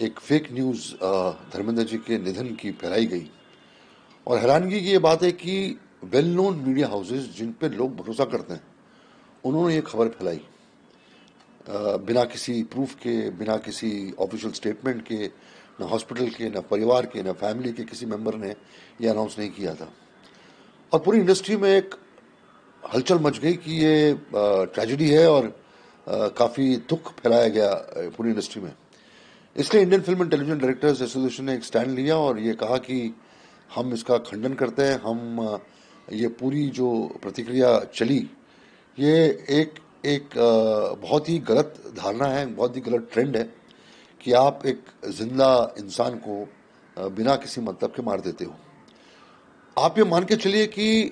एक fake news Dharmendra ji के निधन की फैलाई गई और हैरानगी की ये बात है कि वेल नोन मीडिया हाउसेस जिन पे लोग भरोसा करते हैं उन्होंने ये खबर फैलाई बिना किसी प्रूफ के, बिना किसी ऑफिशियल स्टेटमेंट के, न हॉस्पिटल के, न परिवार के, न फैमिली के किसी मेंबर ने ये अनाउंस नहीं किया था और पूरी इंडस्ट्री में एक हलचल मच गई कि ये ट्रेजेडी है और काफ़ी दुख फैलाया गया पूरी इंडस्ट्री में। इसलिए Indian film and television directors association ने एक स्टैंड लिया और ये कहा कि हम इसका खंडन करते हैं। हम ये पूरी जो प्रतिक्रिया चली ये एक बहुत ही गलत धारणा है, बहुत ही गलत ट्रेंड है कि आप एक जिंदा इंसान को बिना किसी मतलब के मार देते हो। आप ये मान के चलिए कि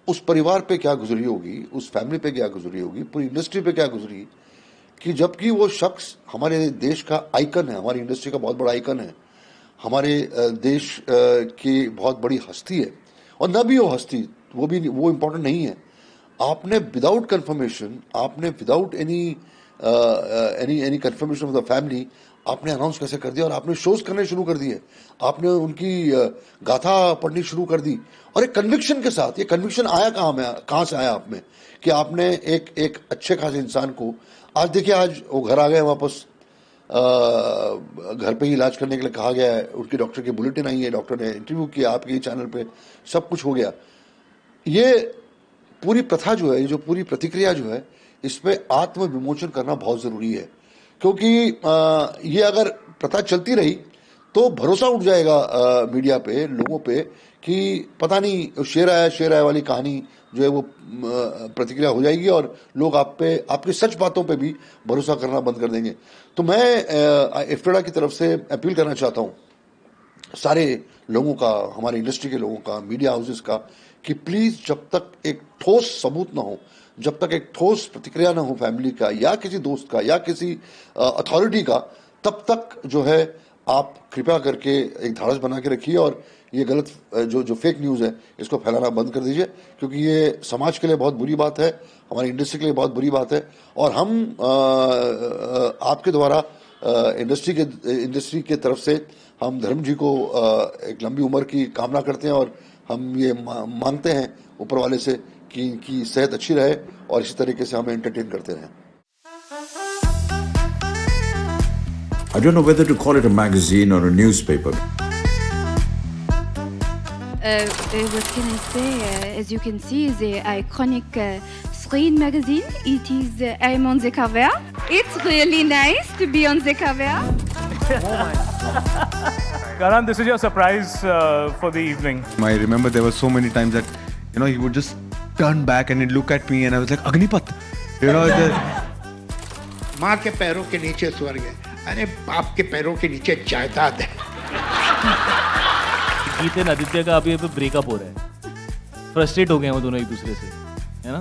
उस परिवार पे क्या गुजरी होगी, उस फैमिली पे क्या गुजरी होगी, पूरी इंडस्ट्री पे क्या गुजरी कि जबकि वो शख्स हमारे देश का आइकन है, हमारी इंडस्ट्री का बहुत बड़ा आइकन है, हमारे देश की बहुत बड़ी हस्ती है और न भी वो हस्ती वो इम्पोर्टेंट नहीं है। आपने विदाउट कंफर्मेशन, आपने without any confirmation of the family आपने अनाउंस कैसे कर दिया और आपने शोज करने शुरू कर दिए, आपने उनकी गाथा पढ़नी शुरू कर दी और एक कन्विक्शन के साथ। ये कन्विक्शन आया कहाँ से आया आप में कि आपने एक अच्छे खासे इंसान को आज देखिए, आज वो घर आ गए वापस, घर पे ही इलाज करने के लिए कहा गया है, उनकी डॉक्टर की बुलेटिन आई है, डॉक्टर ने इंटरव्यू किया आपके चैनल पे, सब कुछ हो गया। ये पूरी प्रथा जो है, ये जो पूरी प्रतिक्रिया जो है, इसमें आत्म विमोचन करना बहुत जरूरी है क्योंकि ये अगर प्रथा चलती रही तो भरोसा उठ जाएगा मीडिया पे, लोगों पे कि पता नहीं शेर आया वाली कहानी जो है वो प्रतिक्रिया हो जाएगी और लोग आप पे, आपकी सच बातों पे भी भरोसा करना बंद कर देंगे। तो मैं इफ्टेडा की तरफ से अपील करना चाहता हूँ सारे लोगों का, हमारे इंडस्ट्री के लोगों का, मीडिया हाउसेस का, कि प्लीज जब तक एक ठोस सबूत ना हो, जब तक एक ठोस प्रतिक्रिया ना हो फैमिली का या किसी दोस्त का या किसी अथॉरिटी का, तब तक जो है आप कृपया करके एक धाड़स बना के रखिए और ये गलत जो फेक न्यूज़ है इसको फैलाना बंद कर दीजिए क्योंकि ये समाज के लिए बहुत बुरी बात है, हमारी इंडस्ट्री के लिए बहुत बुरी बात है और हम आपके द्वारा इंडस्ट्री के तरफ से हम धर्म जी को एक लंबी उम्र की कामना करते हैं और हम ये मांगते हैं ऊपर वाले से कि इनकी सेहत अच्छी रहे और इसी तरीके से हमें एंटरटेन करते रहें। I don't know whether to call it a magazine or a newspaper. What can I say? As you can see, the iconic screen magazine. It is. I'm on the cover. It's really nice to be on the cover. Karan, this is your surprise for the evening. I remember there were so many times that, he would just turn back and he'd look at me and I was like, Agnipath. माँ के पैरों के नीचे स्वर्ग है, अरे बाप के पैरों के नीचे जायदाद है। गीत एंड आदित्य का अभी ब्रेकअप हो रहा है, फ्रस्ट्रेट हो गए हैं वो दोनों एक दूसरे से, है ना।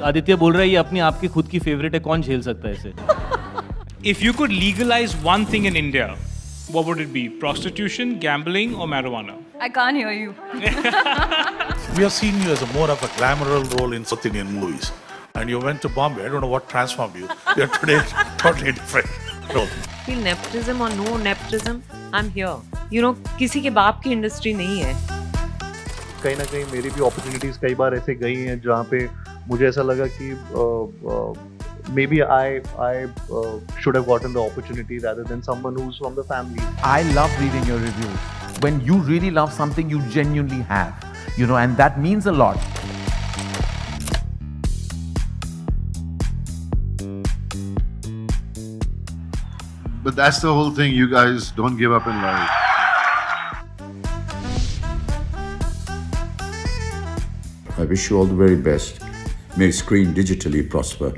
आदित्य बोल रहा है ये अपनी आपकी खुद की फेवरेट है, कौन झेल सकता है इसे। If you could legalize one thing in India, what would it be? Prostitution, gambling, or marijuana? I can't hear you. We have seen you as a more of a glamour role in South Indian movies. And you went to Bombay. I don't know what transformed you. You are today totally different role. Feel nepotism or no nepotism, I'm here. किसी के बाप की industry नहीं है। कहीं ना कहीं मेरी भी अपॉर्चुनिटीज कई बार ऐसे गई हैं जहाँ पे मुझे ऐसा लगा कि maybe I should have gotten the opportunity rather than someone who's from the family. I love reading your reviews. When you really love something, you genuinely have, and that means a lot. But that's the whole thing. You guys don't give up in life. I wish you all the very best. May Screen digitally prosper.